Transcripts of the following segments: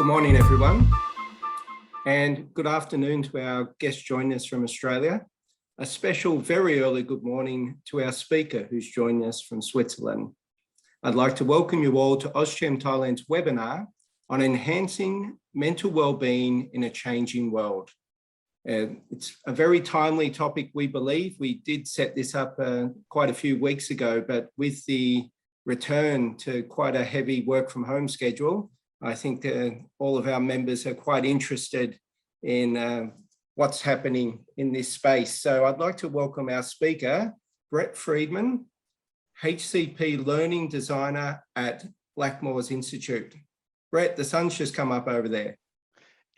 Good morning, everyone, and good afternoon to our guests joining us from Australia. A special, very early good morning to our speaker who's joining us from Switzerland. I'd like to welcome you all to AustCham Thailand's webinar on enhancing mental wellbeing in a changing world. It's a very timely topic, we believe. We did set this up quite a few weeks ago, but with the return to quite a heavy work from home schedule, I think all of our members are quite interested in what's happening in this space. So I'd like to welcome our speaker, Brett Friedman, HCP Learning Designer at Blackmores Institute. Brett, the sun's just come up over there.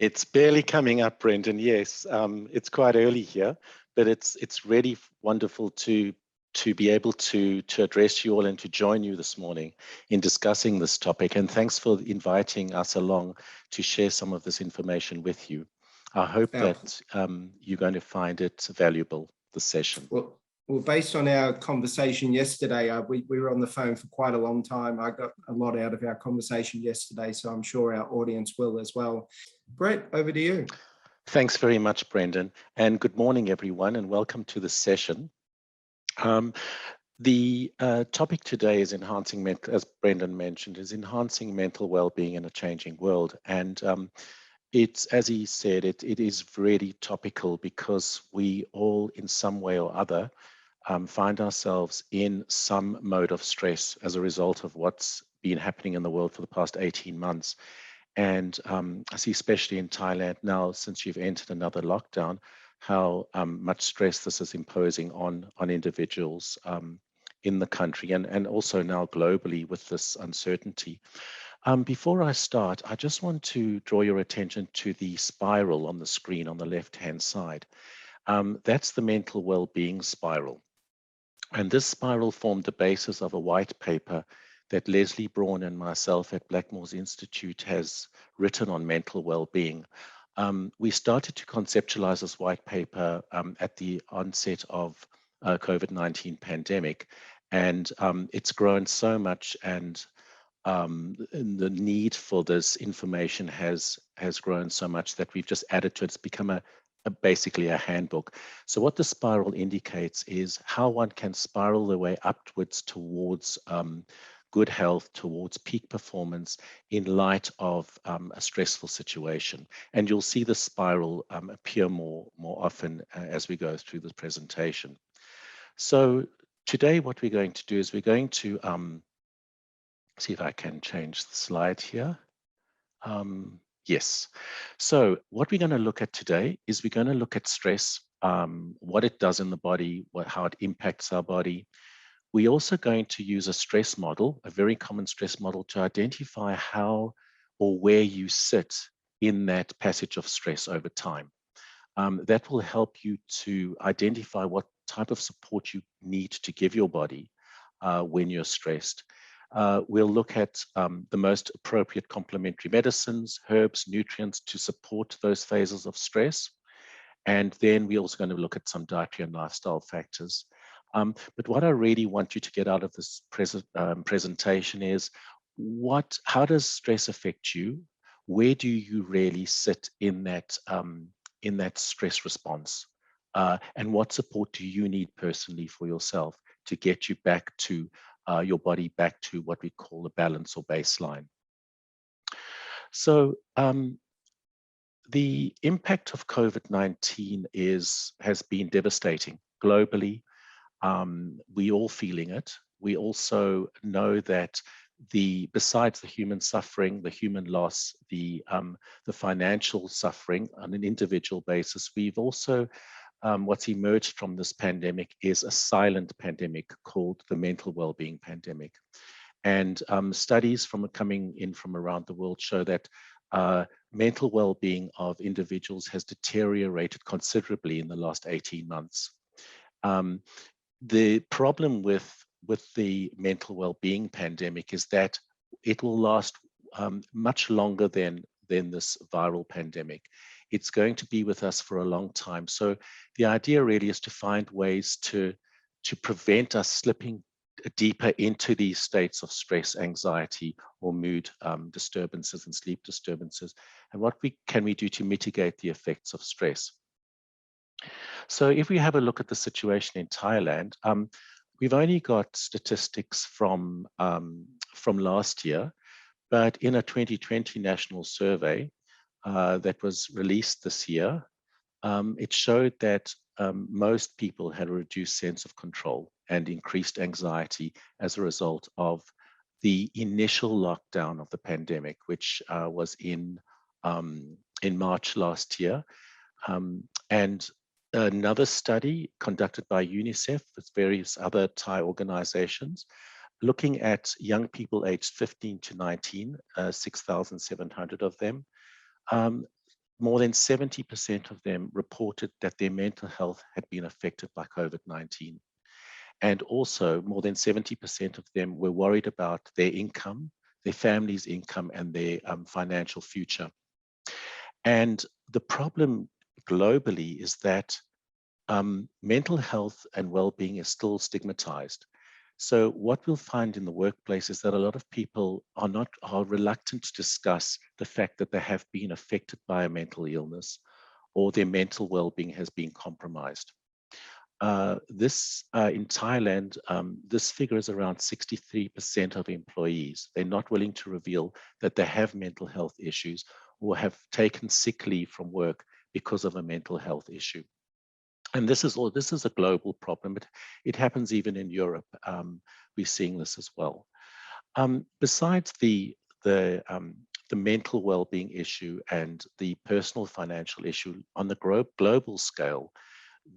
It's barely coming up, Brendan. Yes, it's quite early here, but it's really wonderful to be able to address you all and to join you this morning in discussing this topic. And thanks for inviting us along to share some of this information with you. I hope that you're going to find it valuable, this session. Well, based on our conversation yesterday, we were on the phone for quite a long time. I got a lot out of our conversation yesterday, so I'm sure our audience will as well. Brett, over to you. Thanks very much, Brendan. And good morning, everyone, and welcome to the session. The topic today is enhancing, as Brendan mentioned, is enhancing mental well-being in a changing world. And it's, as he said, it is really topical because we all, in some way or other, find ourselves in some mode of stress as a result of what's been happening in the world for the past 18 months. And I see, especially in Thailand now, since you've entered another lockdown, how much stress this is imposing on individuals in the country and also now globally with this uncertainty. Before I start, I just want to draw your attention to the spiral on the screen on the left-hand side. That's the mental well-being spiral. And this spiral formed the basis of a white paper that Leslie Braun and myself at Blackmores Institute has written on mental well-being. We started to conceptualize this white paper at the onset of COVID-19 pandemic, and it's grown so much, and the need for this information has grown so much that we've just added to it. It's become basically a handbook. So what the spiral indicates is how one can spiral their way upwards towards good health, towards peak performance in light of a stressful situation. And you'll see the spiral appear more often as we go through the presentation. So today what we're going to do is we're going to see if I can change the slide here. Yes. So what we're going to look at today is we're going to look at stress, what it does in the body, how it impacts our body. We're also going to use a stress model, a very common stress model, to identify how or where you sit in that passage of stress over time. That will help you to identify what type of support you need to give your body when you're stressed. We'll look at the most appropriate complementary medicines, herbs, nutrients to support those phases of stress. And then we're also going to look at some dietary and lifestyle factors. But what I really want you to get out of this presentation is how does stress affect you? Where do you really sit in that stress response? And what support do you need personally for yourself to get you back to your body, back to what we call a balance or baseline? So the impact of COVID-19 has been devastating globally. We're all feeling it. We also know that besides the human suffering, the human loss, the financial suffering on an individual basis, we've also what's emerged from this pandemic is a silent pandemic called the mental well-being pandemic. And studies coming in from around the world show that mental well-being of individuals has deteriorated considerably in the last 18 months. The problem with the mental well-being pandemic is that it will last much longer than this viral pandemic. It's going to be with us for a long time. So the idea really is to find ways to prevent us slipping deeper into these states of stress, anxiety, or mood disturbances and sleep disturbances, and what can we do to mitigate the effects of stress. So if we have a look at the situation in Thailand, we've only got statistics from last year, but in a 2020 national survey that was released this year, it showed that most people had a reduced sense of control and increased anxiety as a result of the initial lockdown of the pandemic, which was in March last year. And another study conducted by UNICEF with various other Thai organizations, looking at young people aged 15 to 19, 6,700 of them, more than 70% of them reported that their mental health had been affected by COVID-19. And also more than 70% of them were worried about their income, their family's income, and their financial future. And the problem globally is that mental health and well-being is still stigmatized. So what we'll find in the workplace is that a lot of people are reluctant to discuss the fact that they have been affected by a mental illness or their mental well-being has been compromised. In Thailand, this figure is around 63% of employees. They're not willing to reveal that they have mental health issues or have taken sick leave from work because of a mental health issue. And this is a global problem. It happens even in Europe. We're seeing this as well. Besides the mental well-being issue and the personal financial issue, on the global scale,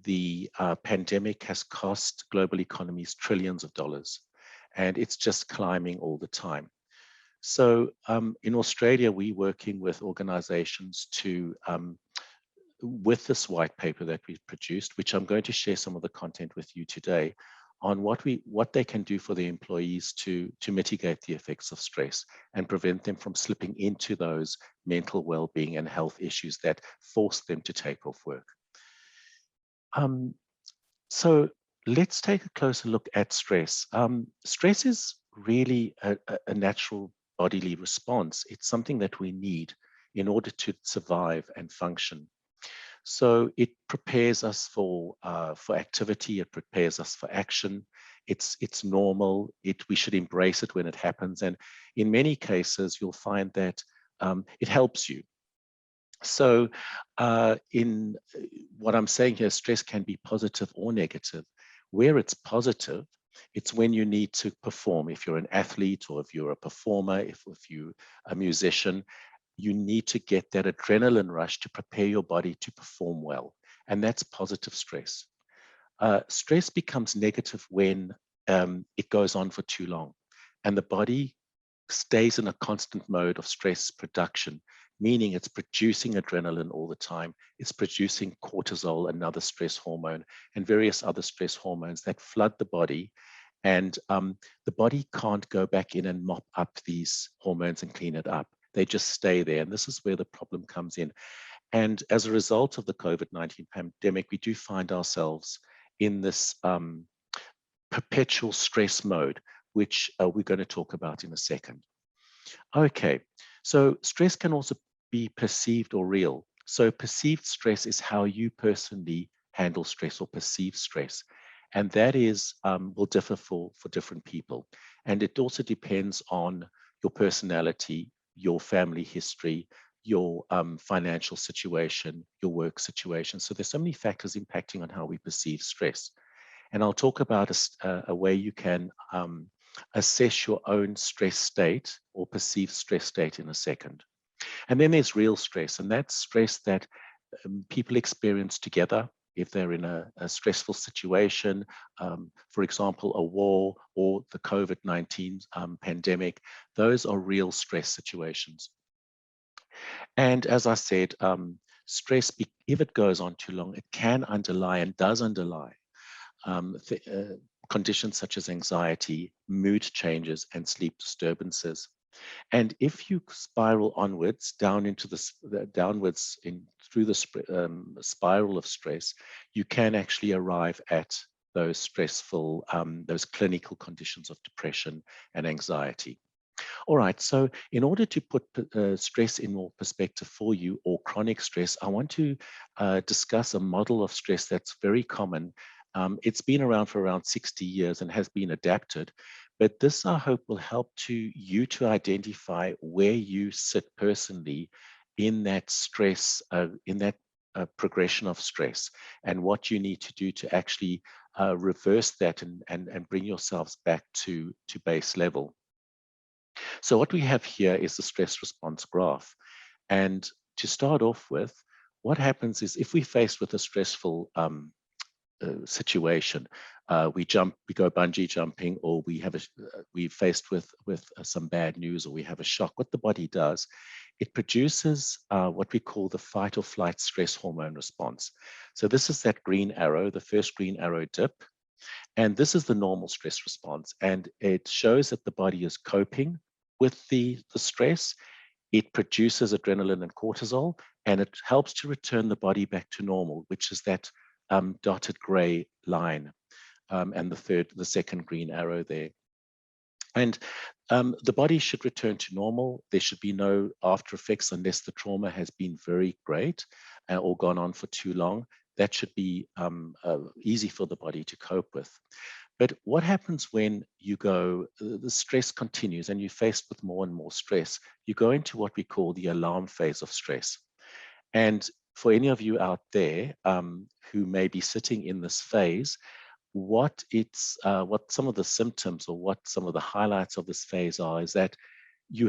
the pandemic has cost global economies trillions of dollars, and it's just climbing all the time. So in Australia, we're working with organizations with this white paper that we've produced, which I'm going to share some of the content with you today, on what they can do for their employees to mitigate the effects of stress and prevent them from slipping into those mental well-being and health issues that force them to take off work. So let's take a closer look at stress. Stress is really a natural bodily response. It's something that we need in order to survive and function. So it prepares us for activity. It prepares us for action. It's normal. We should embrace it when it happens. And in many cases, you'll find that it helps you. So in what I'm saying here, stress can be positive or negative. Where it's positive, it's when you need to perform. If you're an athlete or if you're a performer, if you're a musician, you need to get that adrenaline rush to prepare your body to perform well. And that's positive stress. Stress becomes negative when it goes on for too long and the body stays in a constant mode of stress production, meaning it's producing adrenaline all the time. It's producing cortisol, another stress hormone, and various other stress hormones that flood the body. And the body can't go back in and mop up these hormones and clean it up. They just stay there. And this is where the problem comes in. And as a result of the COVID-19 pandemic, we do find ourselves in this perpetual stress mode, which we're going to talk about in a second. Okay, so stress can also be perceived or real. So perceived stress is how you personally handle stress or perceive stress. And that is will differ for different people. And it also depends on your personality, your family history, your financial situation, your work situation. So there's so many factors impacting on how we perceive stress. And I'll talk about a way you can assess your own stress state or perceived stress state in a second. And then there's real stress, and that's stress that people experience together if they're in a stressful situation, for example, a war or the COVID-19 pandemic. Those are real stress situations. And as I said, stress, if it goes on too long, it can underlie and does underlie conditions such as anxiety, mood changes, and sleep disturbances. And if you spiral onwards down into through the spiral of stress, you can actually arrive at those stressful, those clinical conditions of depression and anxiety. All right, so in order to put stress in more perspective for you, or chronic stress, I want to discuss a model of stress that's very common. It's been around for around 60 years and has been adapted, but this, I hope, will help you to identify where you sit personally in that stress, in that progression of stress, and what you need to do to actually reverse that and bring yourselves back to base level. So what we have here is the stress response graph. And to start off with, what happens is if we're faced with a stressful situation, we go bungee jumping, or we're faced with some bad news, or we have a shock. What the body does, it produces what we call the fight or flight stress hormone response. So this is that green arrow, the first green arrow dip. And this is the normal stress response. And it shows that the body is coping with the stress. It produces adrenaline and cortisol, and it helps to return the body back to normal, which is that dotted gray line, and the second green arrow there. And the body should return to normal. There should be no after effects unless the trauma has been very great or gone on for too long. That should be easy for the body to cope with. But what happens when the stress continues and you're faced with more and more stress? You go into what we call the alarm phase of stress. And for any of you out there who may be sitting in this phase, what some of the symptoms or what some of the highlights of this phase are is that you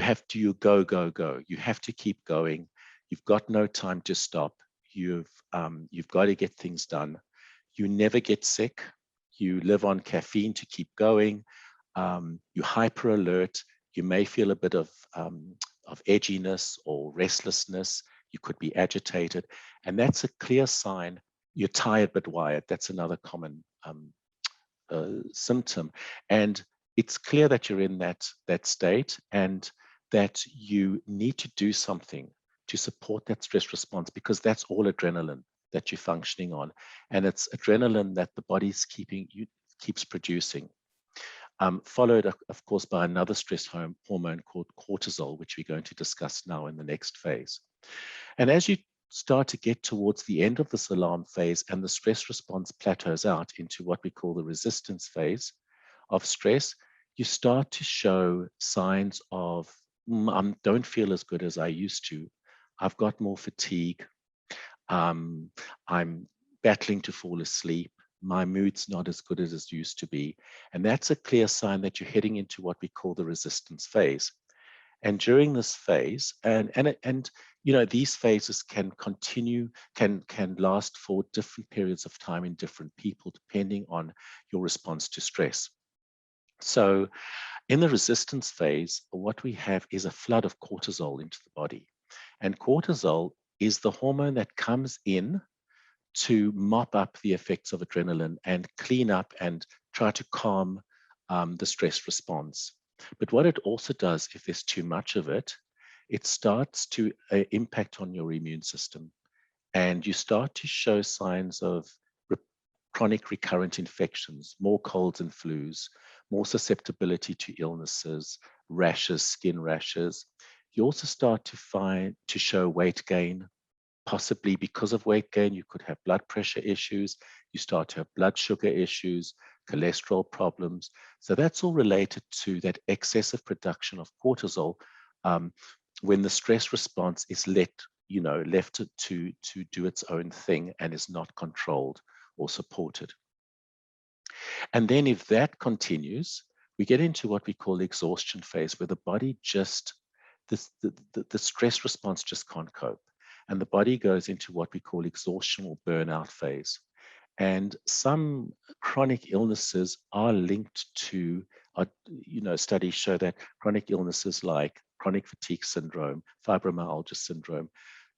go, go, go. You have to keep going. You've got no time to stop. You've got to get things done. You never get sick. You live on caffeine to keep going. You're hyper alert. You may feel a bit of edginess or restlessness. You could be agitated. And that's a clear sign you're tired but wired. That's another common symptom. And it's clear that you're in that state and that you need to do something to support that stress response, because that's all adrenaline that you're functioning on. And it's adrenaline that the body's keeps producing. Followed, of course, by another stress hormone called cortisol, which we're going to discuss now in the next phase. And as you start to get towards the end of this alarm phase and the stress response plateaus out into what we call the resistance phase of stress, you start to show signs of, I don't feel as good as I used to. I've got more fatigue. I'm battling to fall asleep. My mood's not as good as it used to be. And that's a clear sign that you're heading into what we call the resistance phase. And during this phase, and you know, these phases can continue, can last for different periods of time in different people, depending on your response to stress. So in the resistance phase, what we have is a flood of cortisol into the body. And cortisol is the hormone that comes in to mop up the effects of adrenaline and clean up and try to calm the stress response. But what it also does, if there's too much of it, it starts to impact on your immune system. And you start to show signs of chronic recurrent infections, more colds and flus, more susceptibility to illnesses, rashes, skin rashes. You also start to show weight gain. Possibly because of weight gain, you could have blood pressure issues. You start to have blood sugar issues, cholesterol problems. So that's all related to that excessive production of cortisol when the stress response is left to do its own thing and is not controlled or supported. And then if that continues, we get into what we call the exhaustion phase, where the body the stress response just can't cope. And the body goes into what we call exhaustion or burnout phase. And some chronic illnesses are linked to, studies show that chronic illnesses like chronic fatigue syndrome, fibromyalgia syndrome,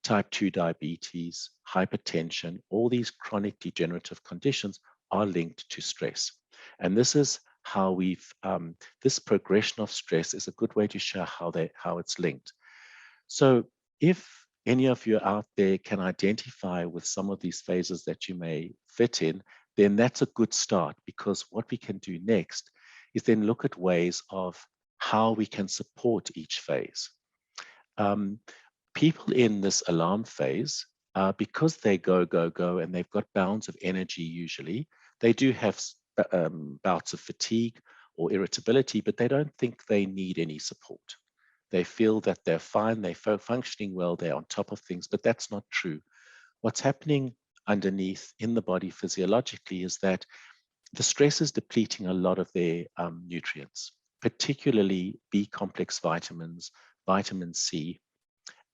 type 2 diabetes, hypertension, all these chronic degenerative conditions are linked to stress. And this is how this progression of stress is a good way to show how it's linked. So if any of you out there can identify with some of these phases that you may fit in, then that's a good start, because what we can do next is then look at ways of how we can support each phase. People in this alarm phase, because they go, go, go, and they've got bounds of energy usually, they do have bouts of fatigue or irritability, but they don't think they need any support. They feel that they're fine, they're functioning well, they're on top of things, but that's not true. What's happening underneath in the body physiologically is that the stress is depleting a lot of their nutrients, particularly B complex vitamins, vitamin C,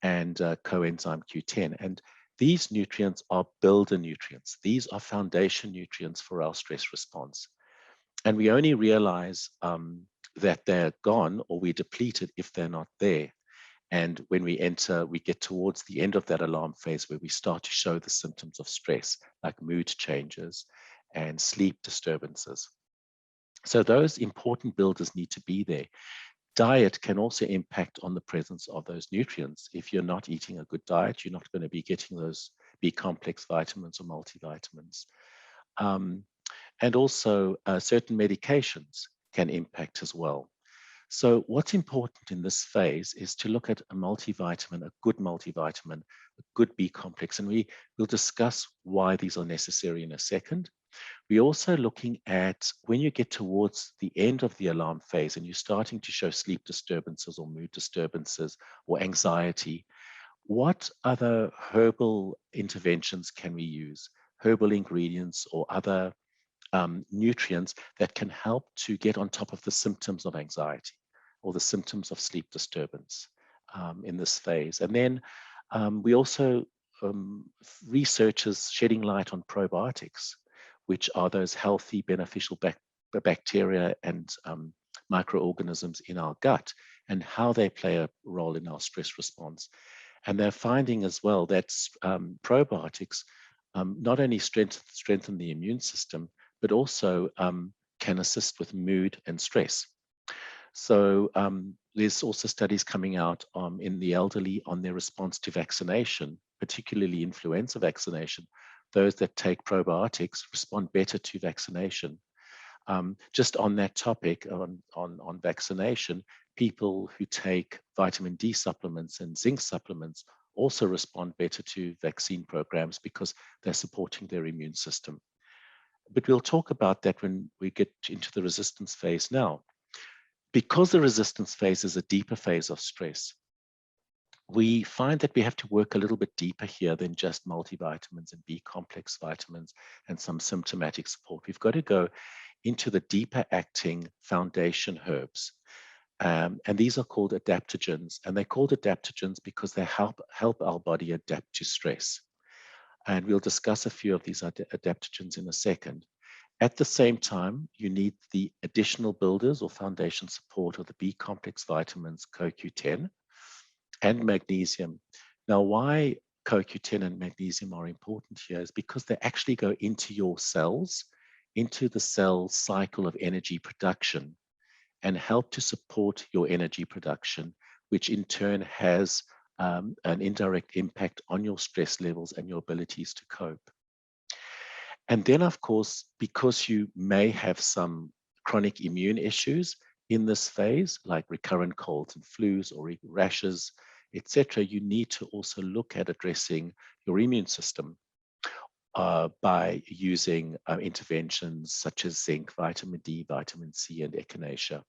and coenzyme Q10. And these nutrients are builder nutrients. These are foundation nutrients for our stress response. And we only realize that they're gone or we're depleted if they're not there. And when we get towards the end of that alarm phase where we start to show the symptoms of stress, like mood changes and sleep disturbances. So those important builders need to be there. Diet can also impact on the presence of those nutrients. If you're not eating a good diet, you're not going to be getting those B complex vitamins or multivitamins. And also certain medications can impact as well. So what's important in this phase is to look at a multivitamin, a good multivitamin, a good B complex, and we'll discuss why these are necessary in a second. We're also looking at when you get towards the end of the alarm phase and you're starting to show sleep disturbances or mood disturbances or anxiety, what other herbal interventions can we use? Herbal ingredients or other nutrients that can help to get on top of the symptoms of anxiety or the symptoms of sleep disturbance in this phase. And then we also, researchers shedding light on probiotics, which are those healthy, beneficial bacteria and microorganisms in our gut, and how they play a role in our stress response. And they're finding as well that probiotics not only strengthen the immune system, but also can assist with mood and stress. So there's also studies coming out in the elderly on their response to vaccination, particularly influenza vaccination. Those that take probiotics respond better to vaccination. Just on that topic, on vaccination, people who take vitamin D supplements and zinc supplements also respond better to vaccine programs because they're supporting their immune system. But we'll talk about that when we get into the resistance phase now. Because the resistance phase is a deeper phase of stress, we find that we have to work a little bit deeper here than just multivitamins and B complex vitamins and some symptomatic support. We've got to go into the deeper acting foundation herbs. And these are called adaptogens. And they're called adaptogens because they help our body adapt to stress. And we'll discuss a few of these adaptogens in a second. At the same time, you need the additional builders or foundation support of the B complex vitamins CoQ10 and magnesium. Now, why CoQ10 and magnesium are important here is because they actually go into your cells, into the cell cycle of energy production, and help to support your energy production, which in turn has an indirect impact on your stress levels and your abilities to cope. And then, of course, because you may have some chronic immune issues in this phase, like recurrent colds and flus or rashes, etc., you need to also look at addressing your immune system by using interventions such as zinc, vitamin D, vitamin C, and echinacea.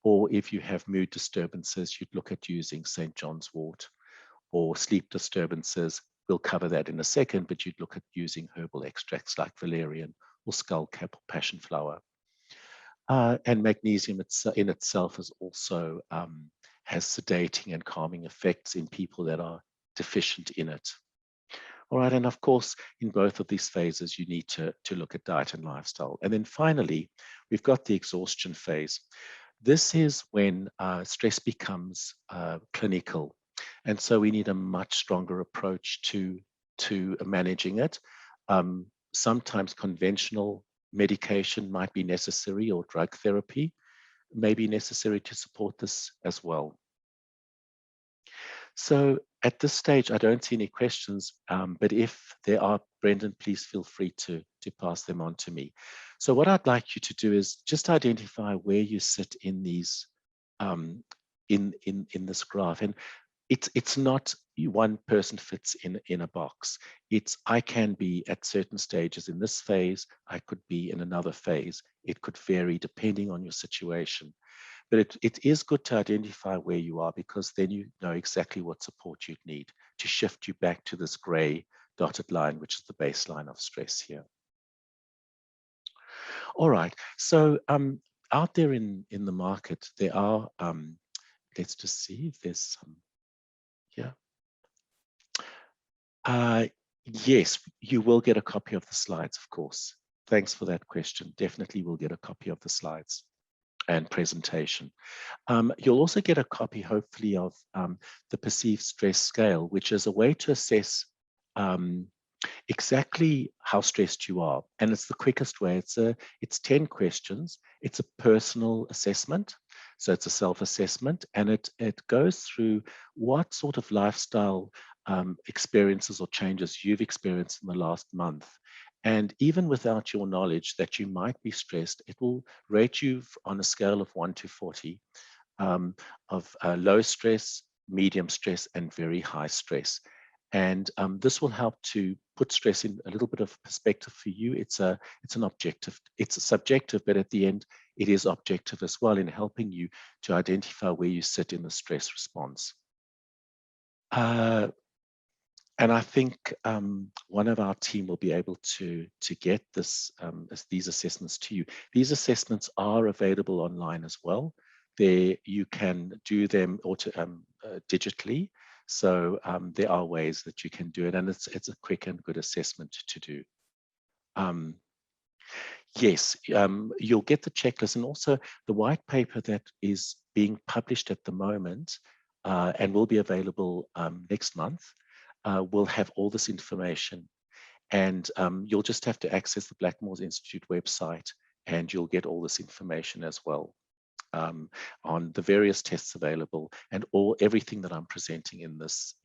Or if you have mood disturbances, you'd look at using St. John's wort, or sleep disturbances. We'll cover that in a second, but you'd look at using herbal extracts like valerian or skullcap or passion flower. And magnesium in itself is also has sedating and calming effects in people that are deficient in it. All right, and of course, in both of these phases, you need to look at diet and lifestyle. And then finally, we've got the exhaustion phase. This is when stress becomes clinical. And so we need a much stronger approach to managing it. Sometimes conventional medication might be necessary, or drug therapy may be necessary to support this as well. So at this stage, I don't see any questions, but if there are, Brendan, please feel free to pass them on to me. So what I'd like you to do is just identify where you sit in these, in this graph. And it's not one person fits in a box. It's I can be at certain stages in this phase, I could be in another phase. It could vary depending on your situation. But it is good to identify where you are, because then you know exactly what support you'd need to shift you back to this gray dotted line, which is the baseline of stress here. All right, so out there in the market, there are, let's just see if there's some, yeah. Yes, you will get a copy of the slides, of course. Thanks for that question. Definitely will get a copy of the slides and presentation. You'll also get a copy, hopefully, of the perceived stress scale, which is a way to assess exactly how stressed you are. And it's the quickest way. It's 10 questions. It's a personal assessment. So it's a self-assessment, and it goes through what sort of lifestyle experiences or changes you've experienced in the last month. And even without your knowledge that you might be stressed, it will rate you on a scale of 1 to 40 of low stress, medium stress, and very high stress. And this will help to put stress in a little bit of perspective for you. It's an objective, it's a subjective, but at the end, it is objective as well in helping you to identify where you sit in the stress response. And I think one of our team will be able to get these assessments to you. These assessments are available online as well. There you can do them digitally. So there are ways that you can do it, and it's a quick and good assessment to do. Yes, you'll get the checklist, and also the white paper that is being published at the moment and will be available next month. Will have all this information, and you'll just have to access the Blackmores Institute website, and you'll get all this information as well on the various tests available and everything that I'm presenting in this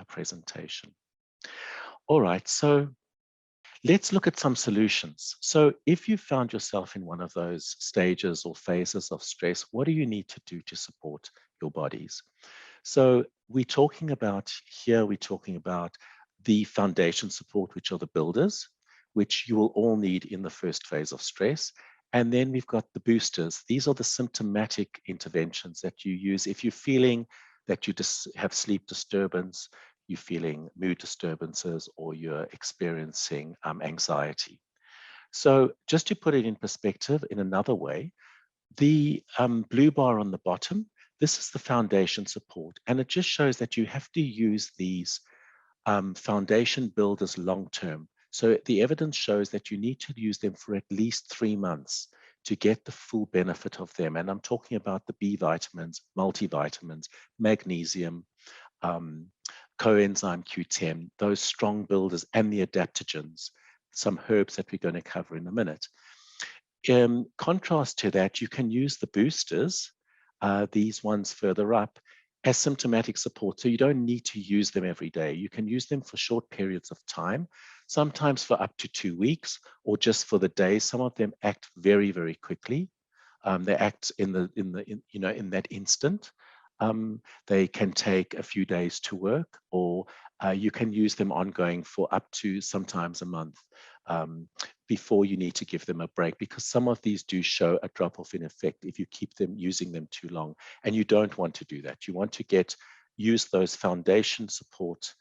presentation. All right, so let's look at some solutions. So if you found yourself in one of those stages or phases of stress, what do you need to do to support your bodies? So we're talking about the foundation support, which are the builders, which you will all need in the first phase of stress. And then we've got the boosters. These are the symptomatic interventions that you use if you're feeling that you just have sleep disturbance, you're feeling mood disturbances, or you're experiencing anxiety. So just to put it in perspective in another way, the blue bar on the bottom, this is the foundation support, and it just shows that you have to use these foundation builders long-term. So the evidence shows that you need to use them for at least 3 months to get the full benefit of them. And I'm talking about the B vitamins, multivitamins, magnesium, coenzyme Q10, those strong builders, and the adaptogens, some herbs that we're going to cover in a minute. In contrast to that, you can use the boosters, these ones further up, as symptomatic support. So you don't need to use them every day. You can use them for short periods of time, sometimes for up to 2 weeks, or just for the day. Some of them act very, very quickly. They act in that instant. They can take a few days to work, or you can use them ongoing for up to sometimes a month before you need to give them a break, because some of these do show a drop-off in effect if you keep them using them too long, and you don't want to do that. You want to use those foundation support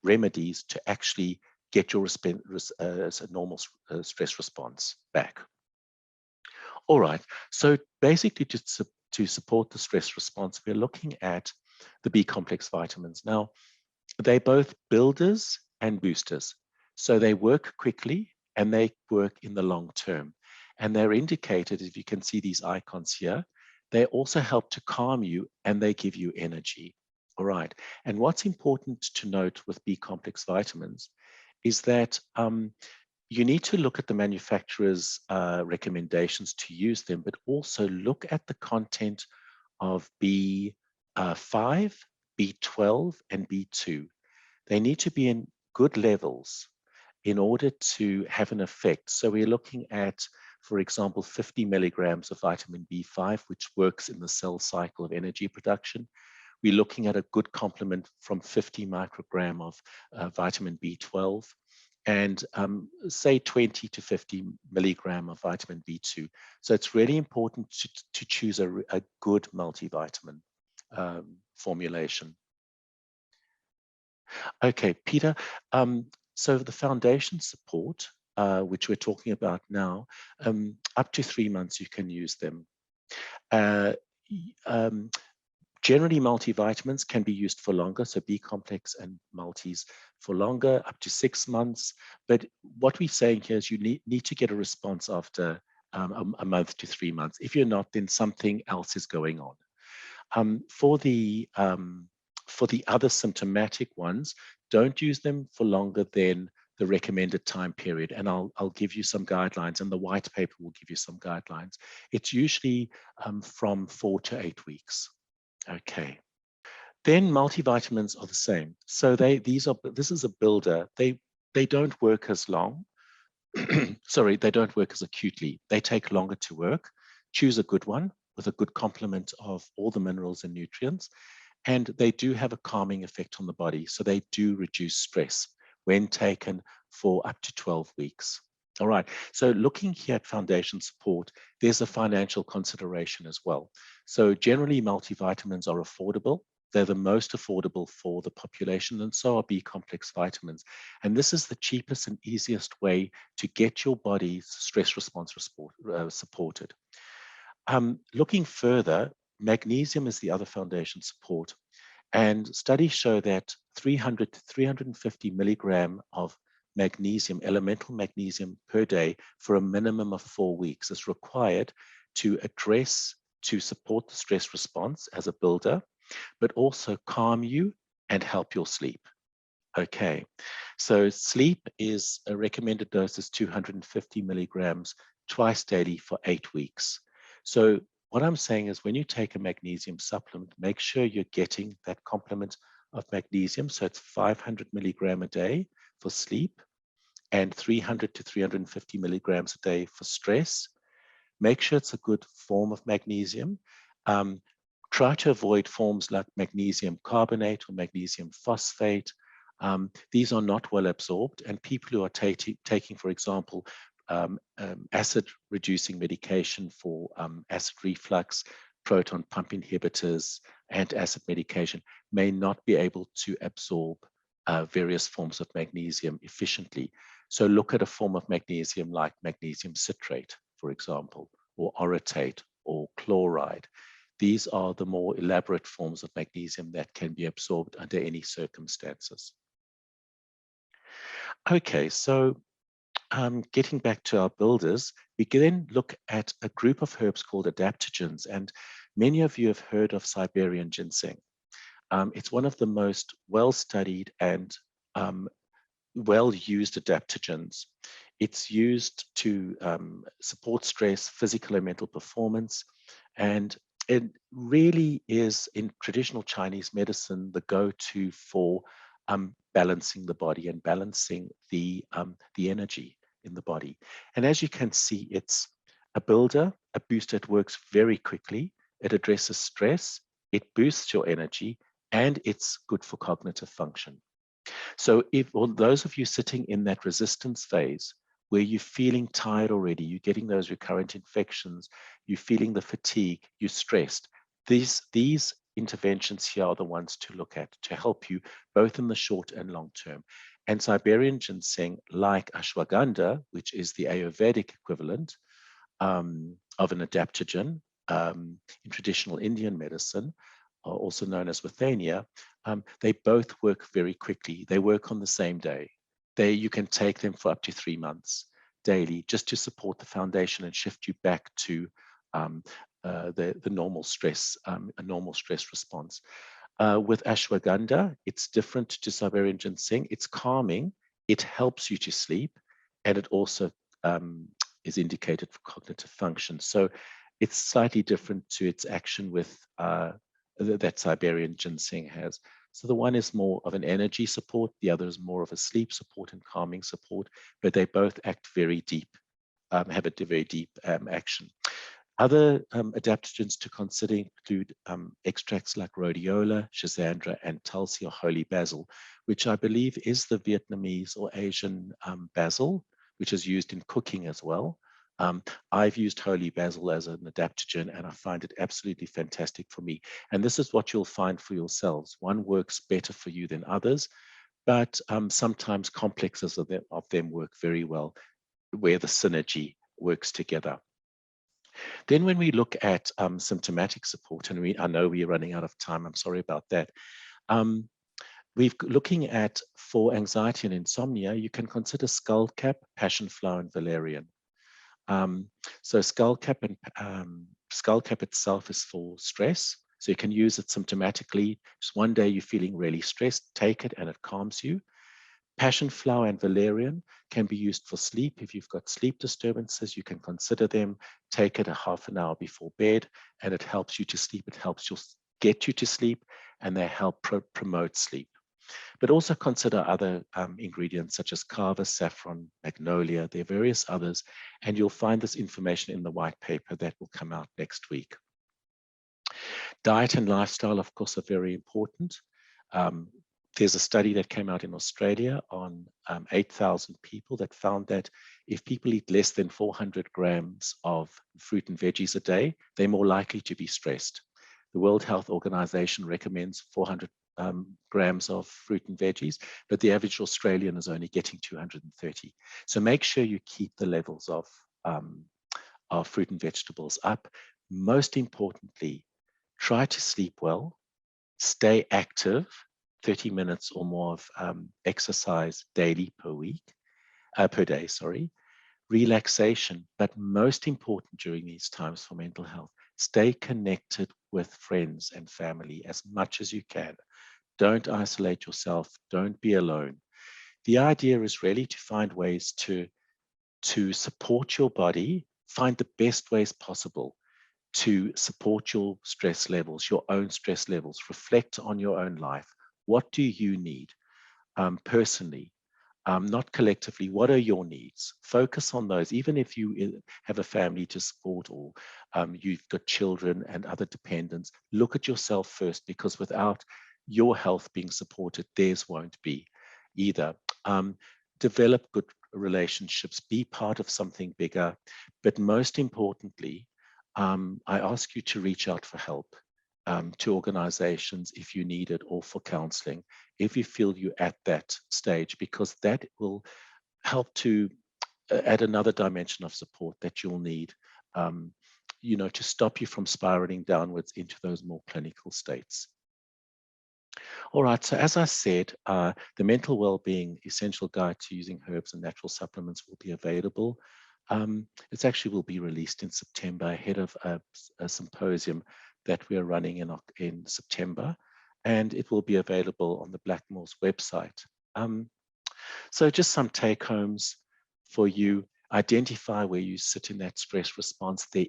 remedies to actually get your normal stress response back. All right, so basically just to support the stress response, we're looking at the B complex vitamins. Now, they're both builders and boosters. So they work quickly and they work in the long term. And they're indicated, if you can see these icons here, they also help to calm you and they give you energy. All right. And what's important to note with B complex vitamins is that you need to look at the manufacturer's recommendations to use them, but also look at the content of B5 B12 and B2. They need to be in good levels in order to have an effect. So we're looking at, for example, 50 milligrams of vitamin B5, which works in the cell cycle of energy production. We're looking at a good complement from 50 microgram of vitamin B12 and say 20 to 50 milligram of vitamin B2. So it's really important to choose a good multivitamin formulation. Okay, Peter, so the foundation support, which we're talking about now, up to 3 months you can use them. Generally, multivitamins can be used for longer, so B-complex and multis for longer, up to 6 months. But what we're saying here is you need to get a response after a month to 3 months. If you're not, then something else is going on. For the other symptomatic ones, don't use them for longer than the recommended time period. And I'll give you some guidelines, and the white paper will give you some guidelines. It's usually from 4 to 8 weeks. Okay. Then multivitamins are the same. So this is a builder. They don't work as long. Sorry, they don't work as acutely. They take longer to work. Choose a good one with a good complement of all the minerals and nutrients. And they do have a calming effect on the body. So they do reduce stress when taken for up to 12 weeks. All right, so looking here at foundation support, there's a financial consideration as well. So generally multivitamins are affordable. They're the most affordable for the population, and so are B-complex vitamins. And this is the cheapest and easiest way to get your body's stress response supported. Looking further, magnesium is the other foundation support. And studies show that 300 to 350 milligram of magnesium, elemental magnesium per day for a minimum of 4 weeks is required to support the stress response as a builder, but also calm you and help your sleep. Okay, so sleep is a recommended dose is 250 milligrams twice daily for 8 weeks. So what I'm saying is when you take a magnesium supplement, make sure you're getting that complement of magnesium. So it's 500 milligram a day for sleep and 300 to 350 milligrams a day for stress. Make sure it's a good form of magnesium. Try to avoid forms like magnesium carbonate or magnesium phosphate. These are not well absorbed, and people who are taking, for example, acid reducing medication for acid reflux, proton pump inhibitors, antacid medication may not be able to absorb various forms of magnesium efficiently. So look at a form of magnesium like magnesium citrate, for example, or orotate or chloride. These are the more elaborate forms of magnesium that can be absorbed under any circumstances. Okay, so getting back to our builders, we can then look at a group of herbs called adaptogens, and many of you have heard of Siberian ginseng. It's one of the most well-studied and well-used adaptogens. It's used to support stress, physical and mental performance, and it really is, in traditional Chinese medicine, the go-to for balancing the body and balancing the energy in the body. And as you can see, it's a builder, a booster. It works very quickly. It addresses stress. It boosts your energy, and it's good for cognitive function. So those of you sitting in that resistance phase where you're feeling tired already, you're getting those recurrent infections, you're feeling the fatigue, you're stressed, these interventions here are the ones to look at to help you both in the short and long term. And Siberian ginseng, like ashwagandha, which is the Ayurvedic equivalent of an adaptogen in traditional Indian medicine, also known as withania, they both work very quickly. They work on the same day. You can take them for up to 3 months daily just to support the foundation and shift you back to the normal stress, a normal stress response. With ashwagandha, it's different to Siberian ginseng. It's calming, it helps you to sleep, and it also is indicated for cognitive function. So it's slightly different to its action with that Siberian ginseng has. So the one is more of an energy support, the other is more of a sleep support and calming support, but they both act very deep, have a very deep action. Other adaptogens to consider include extracts like rhodiola, schizandra, and tulsi or holy basil, which I believe is the Vietnamese or Asian basil, which is used in cooking as well. I've used holy basil as an adaptogen, and I find it absolutely fantastic for me. And this is what you'll find for yourselves. One works better for you than others, but sometimes complexes of them work very well, where the synergy works together. Then when we look at symptomatic support, and I know we're running out of time, I'm sorry about that. We're looking at, for anxiety and insomnia, you can consider skullcap, passionflower, and valerian. So skullcap itself is for stress. So you can use it symptomatically. Just one day you're feeling really stressed, take it and it calms you. Passionflower and valerian can be used for sleep. If you've got sleep disturbances, you can consider them. Take it a half an hour before bed, and it helps you to sleep. It helps you get you to sleep, and they help promote sleep. But also consider other ingredients such as kava, saffron, magnolia. There are various others, and you'll find this information in the white paper that will come out next week. Diet and lifestyle, of course, are very important. There's a study that came out in Australia on 8,000 people that found that if people eat less than 400 grams of fruit and veggies a day, they're more likely to be stressed. The World Health Organization recommends 400 grams of fruit and veggies, but the average Australian is only getting 230. So make sure you keep the levels of fruit and vegetables up. Most importantly, try to sleep well, stay active, 30 minutes or more of exercise daily per day, sorry. Relaxation, but most important during these times for mental health, stay connected with friends and family as much as you can. Don't isolate yourself, don't be alone. The idea is really to find ways to support your body, find the best ways possible to support your stress levels, your own stress levels, reflect on your own life. What do you need personally, not collectively? What are your needs? Focus on those. Even if you have a family to support or you've got children and other dependents, look at yourself first, because without your health being supported, theirs won't be either. Develop good relationships, be part of something bigger, but most importantly, I ask you to reach out for help. To organizations if you need it, or for counseling if you feel you're at that stage, because that will help to add another dimension of support that you'll need, to stop you from spiraling downwards into those more clinical states. All right, so as I said, the Mental Wellbeing Essential Guide to Using Herbs and Natural Supplements will be available. It actually will be released in September ahead of a symposium that we're running in September, and it will be available on the Blackmores website. So just some take homes for you. Identify where you sit in that stress response. There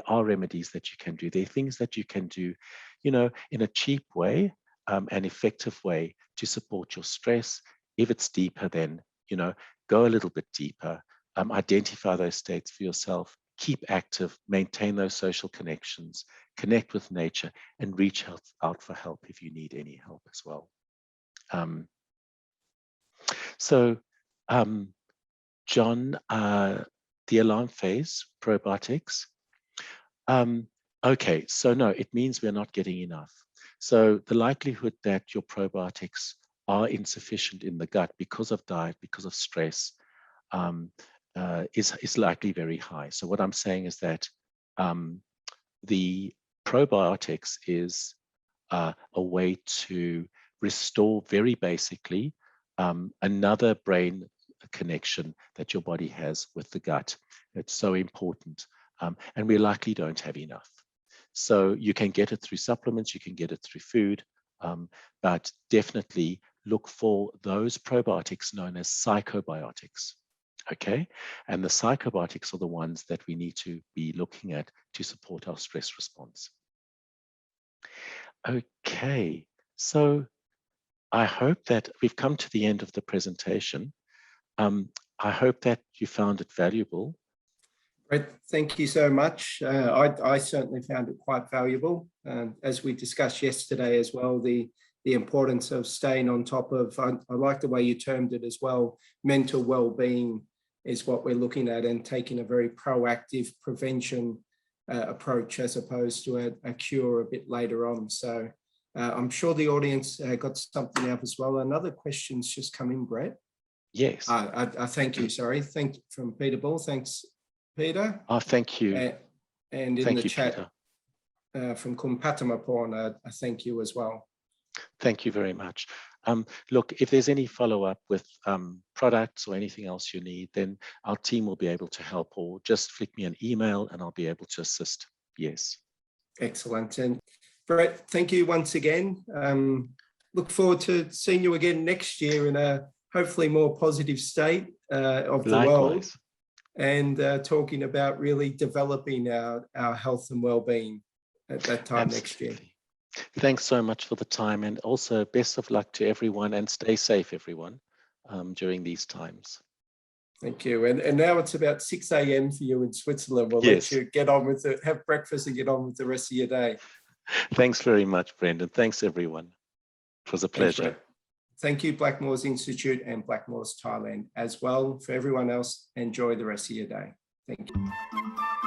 are remedies that you can do. There are things that you can do, in a cheap way, an effective way to support your stress. If it's deeper, then, go a little bit deeper. Identify those states for yourself. Keep active, maintain those social connections, connect with nature, and reach out for help if you need any help as well. John, the alarm phase, probiotics. Okay, so no, it means we're not getting enough. So the likelihood that your probiotics are insufficient in the gut because of diet, because of stress, is likely very high. So what I'm saying is that the probiotics is a way to restore, very basically, another brain connection that your body has with the gut. It's so important, and we likely don't have enough. So you can get it through supplements, you can get it through food, but definitely look for those probiotics known as psychobiotics. Okay, and the psychobiotics are the ones that we need to be looking at to support our stress response. Okay, so I hope that we've come to the end of the presentation. I hope that you found it valuable. Brett, thank you so much. I certainly found it quite valuable. As we discussed yesterday as well, the importance of staying on top of, I like the way you termed it as well, mental well-being is what we're looking at, and taking a very proactive prevention approach as opposed to a cure a bit later on. So I'm sure the audience got something out as well. Another question's just come in, Brett. Yes. I thank you, sorry. From Peter Ball. Thanks, Peter. Oh, thank you. And in thank the you, chat from Kumpatamaporn, I thank you as well. Thank you very much. Look, if there's any follow-up with products or anything else you need, then our team will be able to help, or just flick me an email and I'll be able to assist. Yes. Excellent. And Brett, thank you once again. Look forward to seeing you again next year in a hopefully more positive state of the world, and talking about really developing our health and well-being at that time. Absolutely. Next year. Thanks so much for the time, and also best of luck to everyone, and stay safe, everyone, during these times. Thank you. And now it's about 6 a.m. for you in Switzerland. We'll let you get on with it, have breakfast and get on with the rest of your day. Thanks very much, Brendan. Thanks, everyone. It was a pleasure. Thank you, Blackmores Institute and Blackmores Thailand as well. For everyone else, enjoy the rest of your day. Thank you.